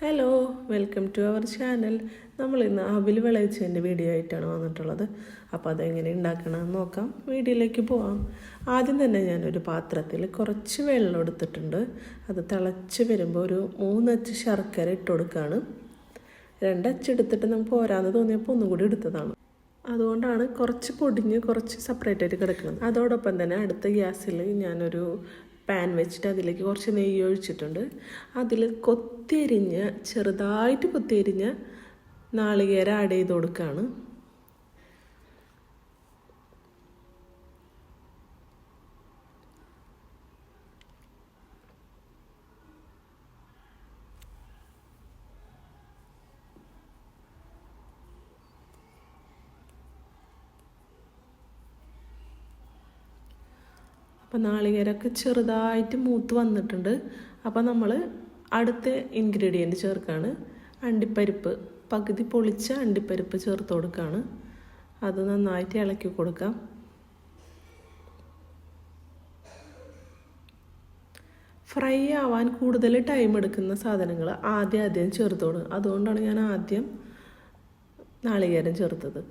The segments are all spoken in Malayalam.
Hello, welcome to our channel. നമ്മളിന്ന് അവിൽ വിളയിച്ചതിൻ്റെ വീഡിയോ ആയിട്ടാണ് വന്നിട്ടുള്ളത്. അപ്പോൾ അതെങ്ങനെ ഉണ്ടാക്കണമെന്ന് നോക്കാം. വീഡിയോയിലേക്ക് പോവാം. ആദ്യം തന്നെ ഞാനൊരു പാത്രത്തിൽ കുറച്ച് വെള്ളം എടുത്തിട്ടുണ്ട്. അത് തിളച്ച് വരുമ്പോൾ ഒരു 3 അച്ച് ശർക്കര ഇട്ട് കൊടുക്കുകയാണ്. 2 അച്ച് എടുത്തിട്ട് നമുക്ക് പോരാന്ന് തോന്നിയപ്പോൾ ഒന്നും കൂടി എടുത്തതാണ്. അതുകൊണ്ടാണ് കുറച്ച് പൊടിഞ്ഞ് കുറച്ച് സെപ്പറേറ്റ് ആയിട്ട് കിടക്കുന്നത്. അതോടൊപ്പം തന്നെ അടുത്ത ഗ്യാസിൽ ഞാനൊരു പാൻ വെച്ചിട്ട് അതിലേക്ക് കുറച്ച് നെയ്യ് ഒഴിച്ചിട്ടുണ്ട്. അതിൽ ചെറുതായിട്ട് കൊത്തിയരിഞ്ഞ നാളികേരം ആഡ് ചെയ്ത് കൊടുക്കുകയാണ്. അപ്പോൾ നാളികേരമൊക്കെ ചെറുതായിട്ട് മൂത്ത് വന്നിട്ടുണ്ട്. അപ്പോൾ നമ്മൾ അടുത്ത ഇൻഗ്രീഡിയൻറ്റ് ചേർക്കുകയാണ്. അണ്ടിപ്പരിപ്പ്, പകുതി പൊളിച്ച അണ്ടിപ്പരിപ്പ് ചേർത്ത് കൊടുക്കുകയാണ്. അത് നന്നായിട്ട് ഇളക്കി കൊടുക്കാം. ഫ്രൈ ആവാൻ കൂടുതൽ ടൈം എടുക്കുന്ന സാധനങ്ങൾ ആദ്യം ചേർത്ത് കൊടുക്കുക. അതുകൊണ്ടാണ് ഞാൻ ആദ്യം നാളികേരം ചേർത്തത്.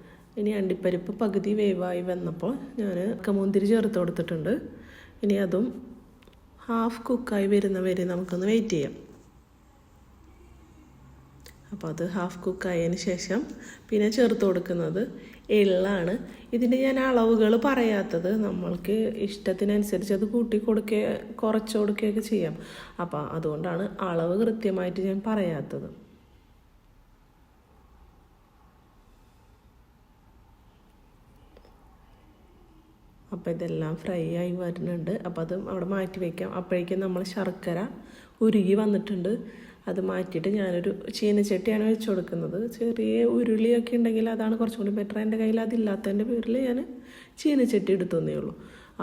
ഇനി അണ്ടിപ്പരിപ്പ് പകുതി വേവായി വന്നപ്പോൾ ഞാൻ മുന്തിരി ചേർത്ത് കൊടുത്തിട്ടുണ്ട്. ഇനി അതും ഹാഫ് കുക്കായി വരുന്നവരെ നമുക്കൊന്ന് വെയിറ്റ് ചെയ്യാം. അപ്പോൾ അത് ഹാഫ് കുക്കായതിന് ശേഷം പിന്നെ ചേർത്ത് കൊടുക്കുന്നത് എള്ളാണ്. ഇതിൻ്റെ ഞാൻ അളവുകൾ പറയാത്തത്, നമ്മൾക്ക് ഇഷ്ടത്തിനനുസരിച്ച് അത് കൂട്ടി കൊടുക്കുക കുറച്ച് കൊടുക്കുകയൊക്കെ ചെയ്യാം. അപ്പോൾ അതുകൊണ്ടാണ് അളവ് കൃത്യമായിട്ട് ഞാൻ പറയാത്തത്. അപ്പോൾ ഇതെല്ലാം ഫ്രൈ ആയി വരുന്നുണ്ട്. അപ്പോൾ അത് അവിടെ മാറ്റി വയ്ക്കാം. അപ്പോഴേക്കും നമ്മൾ ശർക്കര ഉരുകി വന്നിട്ടുണ്ട്. അത് മാറ്റിയിട്ട് ഞാനൊരു ചീനച്ചട്ടിയാണ് വെച്ച് കൊടുക്കുന്നത്. ചെറിയ ഉരുളിയൊക്കെ ഉണ്ടെങ്കിൽ അതാണ് കുറച്ചും കൂടി ബെറ്റർ. എൻ്റെ കയ്യിൽ അതില്ലാത്തതിൻ്റെ പേരിൽ ഞാൻ ചീനച്ചട്ടി എടുത്തതേ ഉള്ളൂ.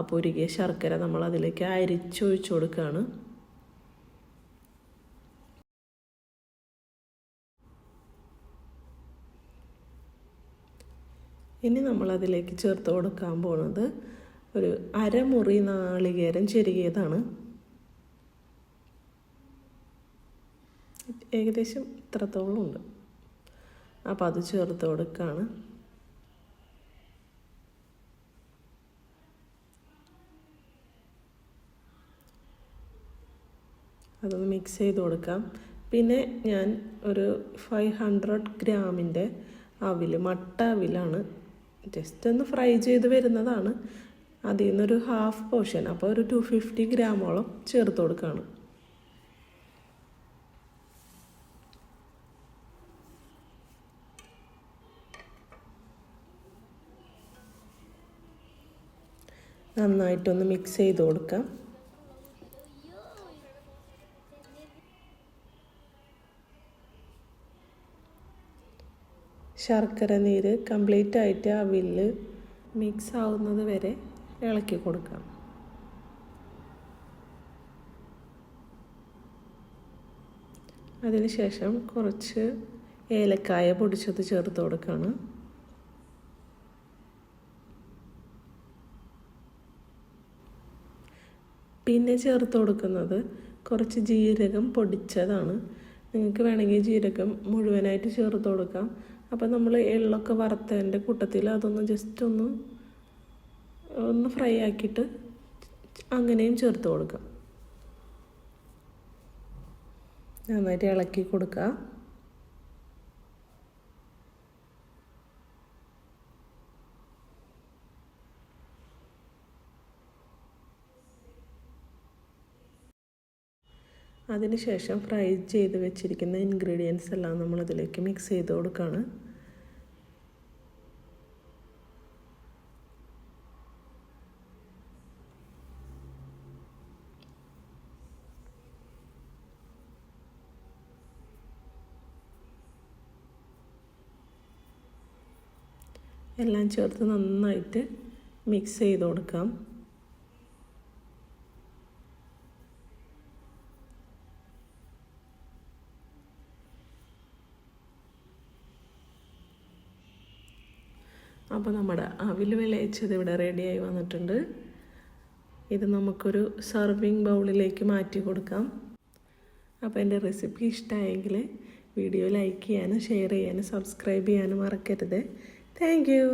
അപ്പോൾ ഉരുകിയ ശർക്കര നമ്മൾ അതിലേക്ക് അരിച്ചൊഴിച്ച് കൊടുക്കുകയാണ്. ഇനി നമ്മളതിലേക്ക് ചേർത്ത് കൊടുക്കാൻ പോകുന്നത് ഒരു അരമുറി നാളികേരം ചെരുകിയതാണ്. ഏകദേശം ഇത്രത്തോളം ഉണ്ട്. അപ്പോൾ അത് ചേർത്ത് കൊടുക്കുകയാണ്. അതൊന്ന് മിക്സ് ചെയ്ത് കൊടുക്കാം. പിന്നെ ഞാൻ ഒരു 500 ഗ്രാമിൻ്റെ മട്ട അവിലാണ് ജസ്റ്റ് ഒന്ന് ഫ്രൈ ചെയ്ത് വരുന്നതാണ്. അതിൽ നിന്നൊരു ഹാഫ് പോർഷൻ, അപ്പോൾ ഒരു 250 ഗ്രാമോളം ചേർത്ത് കൊടുക്കുകയാണ്. നന്നായിട്ടൊന്ന് മിക്സ് ചെയ്ത് കൊടുക്കാം. ശർക്കര നീര് കംപ്ലീറ്റ് ആയിട്ട് അവിൽ മിക്സ് ആവുന്നത് വരെ ഇളക്കി കൊടുക്കാം. അതിനുശേഷം കുറച്ച് ഏലക്കായ പൊടിച്ചത് ചേർത്ത് കൊടുക്കുകയാണ്. പിന്നെ ചേർത്ത് കൊടുക്കുന്നത് കുറച്ച് ജീരകം പൊടിച്ചതാണ്. നിങ്ങൾക്ക് വേണമെങ്കിൽ ജീരകം മുഴുവനായിട്ട് ചേർത്ത് കൊടുക്കാം. അപ്പോൾ നമ്മൾ എള്ളൊക്കെ വറുത്തതിൻ്റെ കൂട്ടത്തിൽ അതൊന്ന് ജസ്റ്റ് ഒന്ന് ഫ്രൈ ആക്കിയിട്ട് അങ്ങനെയും ചേർത്ത് കൊടുക്കാം. നന്നായിട്ട് ഇളക്കി കൊടുക്കുക. അതിനുശേഷം ഫ്രൈ ചെയ്ത് വെച്ചിരിക്കുന്ന ഇൻഗ്രീഡിയൻസ് എല്ലാം നമ്മളതിലേക്ക് മിക്സ് ചെയ്ത് കൊടുക്കുകയാണ്. എല്ലാം ചേർത്ത് നന്നായിട്ട് മിക്സ് ചെയ്ത് കൊടുക്കാം. അപ്പോൾ നമ്മുടെ അവിൽ വിളയിച്ചത് ഇവിടെ റെഡിയായി വന്നിട്ടുണ്ട്. ഇത് നമുക്കൊരു സർവിങ് ബൗളിലേക്ക് മാറ്റി കൊടുക്കാം. അപ്പോൾ എൻ്റെ റെസിപ്പി ഇഷ്ടമായെങ്കിൽ വീഡിയോ ലൈക്ക് ചെയ്യാനും ഷെയർ ചെയ്യാനും സബ്സ്ക്രൈബ് ചെയ്യാനും മറക്കരുത്. Thank you.